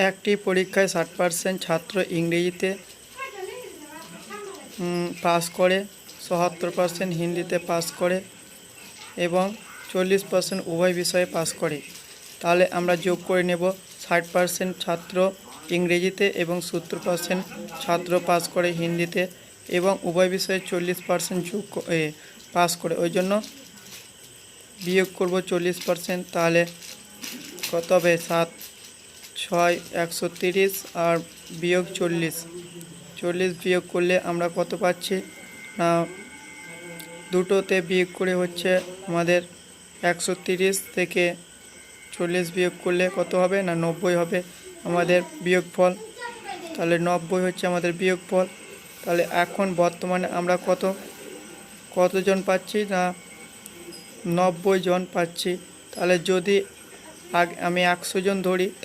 একটি পরীক্ষায় 60% ছাত্র ইংরেজিতে পাস করে, 77% হিন্দিতে পাস করে এবং 40% উভয় বিষয়ে পাস করে। তাহলে আমরা যোগ করে নেব 60% ছাত্র ইংরেজিতে এবং 70% ছাত্র পাস করে হিন্দিতে এবং উভয় বিষয়ে 40% যোগ পাস করে, ওই জন্য বিয়োগ করব 40%। তাহলে কত হবে? 7 6 130 আর বিয়োগ 40 বিয়োগ করলে আমরা কত পাচ্ছি না, দুটোতে বিয়োগ করে হচ্ছে আমাদের 130 থেকে 40 বিয়োগ করলে কত হবে না 90 হবে আমাদের বিয়োগফল। তাহলে 90 হচ্ছে আমাদের বিয়োগফল। তাহলে এখন বর্তমানে আমরা কতজন পাচ্ছি না 90 জন পাচ্ছি। তাহলে যদি আমি 100 জন ধরি